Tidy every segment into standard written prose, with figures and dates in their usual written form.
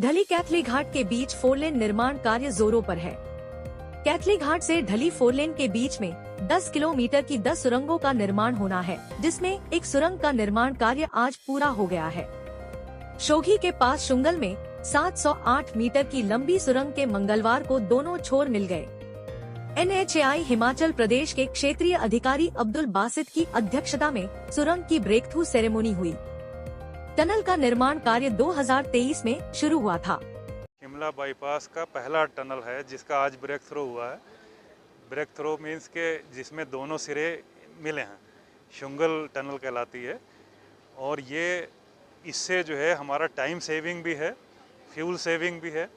ढली कैथली घाट के बीच फोरलेन निर्माण कार्य जोरों पर है। कैथली घाट से ढली फोरलेन के बीच में 10 किलोमीटर की 10 सुरंगों का निर्माण होना है, जिसमें एक सुरंग का निर्माण कार्य आज पूरा हो गया है। शोघी के पास शुंगल में 708 मीटर की लंबी सुरंग के मंगलवार को दोनों छोर मिल गए। NHAI हिमाचल प्रदेश के क्षेत्रीय अधिकारी अब्दुल बासित की अध्यक्षता में सुरंग की ब्रेक थ्रू सेरेमनी हुई। टनल का निर्माण कार्य 2023 में शुरू हुआ था। शिमला बाईपास का पहला टनल है जिसका आज ब्रेक थ्रू हुआ है। ब्रेक थ्रू मीन्स के जिसमें दोनों सिरे मिले हैं, शुंगल टनल कहलाती है। और ये इससे जो है हमारा टाइम सेविंग भी है, फ्यूल सेविंग भी है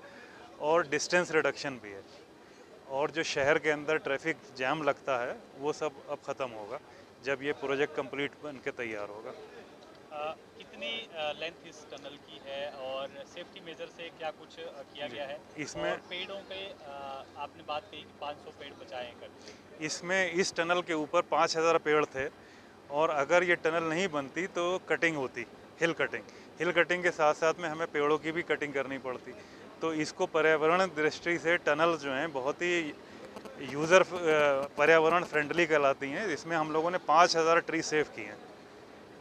और डिस्टेंस रिडक्शन भी है। और जो शहर के अंदर ट्रैफिक जैम लगता है वो सब अब ख़त्म होगा जब ये प्रोजेक्ट कंप्लीट बन के तैयार होगा। कितनी लेंथ इस टनल की है और सेफ्टी मेजर से क्या कुछ किया गया है इसमें? और पेड़ों के आपने बात कही कि 500 पेड़ बचाए हैं करके। इसमें इस टनल के ऊपर 5000 पेड़ थे और अगर ये टनल नहीं बनती तो कटिंग होती, हिल कटिंग के साथ साथ में हमें पेड़ों की भी कटिंग करनी पड़ती। तो इसको पर्यावरण दृष्टि से टनल जो हैं बहुत ही यूज़र पर्यावरण फ्रेंडली कहलाती हैं। इसमें हम लोगों ने 5000 ट्री सेव किए हैं।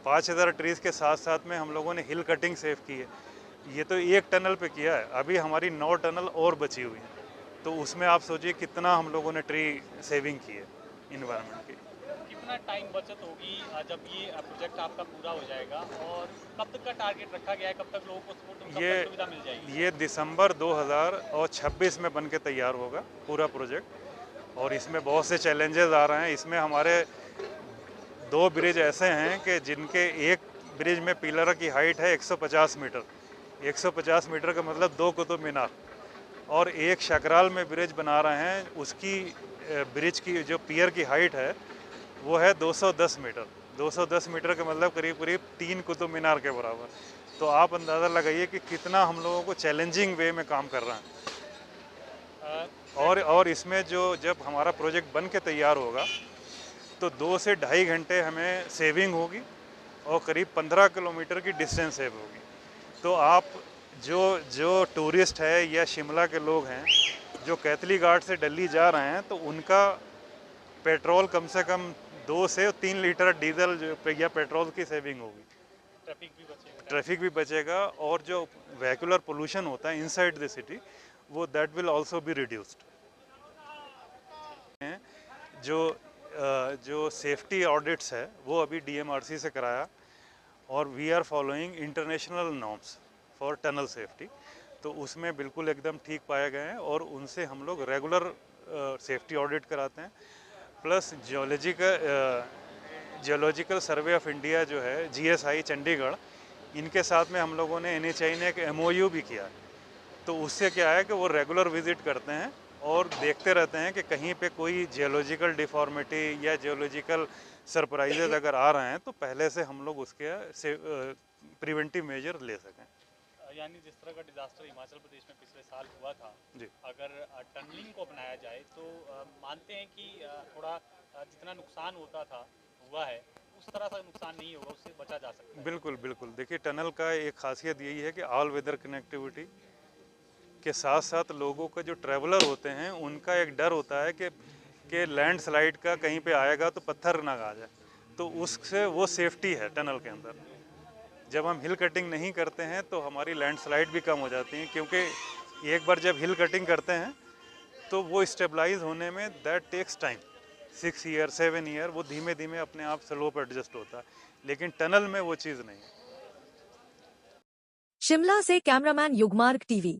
5000 ट्रीज़ के साथ साथ में हम लोगों ने हिल कटिंग सेव की है। ये तो एक टनल पे किया है, अभी हमारी 9 टनल और बची हुई हैं। तो उसमें आप सोचिए कितना हम लोगों ने ट्री सेविंग की है इन्वायरमेंट की। कितना टाइम बचत होगी जब ये प्रोजेक्ट आपका पूरा हो जाएगा और कब तक का टारगेट रखा गया है, कब तक लोगों को सुविधा मिल जाएगी? ये दिसंबर 2026 में बन के तैयार होगा पूरा प्रोजेक्ट। और इसमें बहुत से चैलेंजेस आ रहे हैं। इसमें हमारे 2 ब्रिज ऐसे हैं कि जिनके एक ब्रिज में पिलर की हाइट है 150 मीटर। 150 मीटर का मतलब 2 कुतुब मीनार। और एक शकराल में ब्रिज बना रहे हैं, उसकी ब्रिज की जो पियर की हाइट है वो है 210 मीटर। 210 मीटर का मतलब करीब करीब 3 कुतुब मीनार के बराबर। तो आप अंदाज़ा लगाइए कि कितना हम लोगों को चैलेंजिंग वे में काम कर रहे हैं। और इसमें जो जब हमारा प्रोजेक्ट बन के तैयार होगा तो 2 से ढाई घंटे हमें सेविंग होगी और करीब 15 किलोमीटर की डिस्टेंस सेव होगी। तो आप जो टूरिस्ट है या शिमला के लोग हैं जो कैथली घाट से दिल्ली जा रहे हैं तो उनका पेट्रोल कम से कम 2 से 3 लीटर डीजल या पेट्रोल की सेविंग होगी। ट्रैफिक भी बचेगा और जो वेहिकुलर पोल्यूशन होता है इनसाइड द सिटी वो that will also be reduced. जो सेफ्टी ऑडिट्स है वो अभी DMRC से कराया और we are following international norms for tunnel safety. तो उसमें बिल्कुल एकदम ठीक पाए गए हैं और उनसे हम लोग रेगुलर सेफ्टी ऑडिट कराते हैं। Plus geological survey of India जो है GSI चंडीगढ़, इनके साथ में हम लोगों ने NHAI ने एक MOU भी किया है। तो उससे क्या है कि वो रेगुलर विजिट करते हैं और देखते रहते हैं कि कहीं पे कोई जियोलॉजिकल डिफॉर्मिटी या जियोलॉजिकल सरप्राइजेज अगर आ रहे हैं तो पहले से हम लोग उसके प्रिवेंटिव मेजर ले सकें। यानी जिस तरह का डिजास्टर हिमाचल प्रदेश में पिछले साल हुआ था जी, अगर टनलिंग को अपनाया जाए तो मानते हैं कि थोड़ा जितना नुकसान हुआ है उस तरह का नुकसान नहीं होगा, उससे बचा जा सकता है। बिल्कुल। देखिए टनल का एक खासियत यही है कि ऑल वेदर कनेक्टिविटी के साथ साथ लोगों का जो ट्रैवलर होते हैं उनका एक डर होता है कि लैंडस्लाइड का कहीं पे आएगा तो पत्थर ना आ जाए। तो उससे वो सेफ्टी है टनल के अंदर। जब हम हिल कटिंग नहीं करते हैं तो हमारी लैंडस्लाइड भी कम हो जाती हैं, क्योंकि एक बार जब हिल कटिंग करते हैं तो वो स्टेबलाइज होने में that takes time, 6 year 7 year, वो धीमे धीमे अपने आप स्लोप एडजस्ट होता है। लेकिन टनल में वो चीज़ नहीं है। शिमला से कैमरामैन युगमार्ग TV।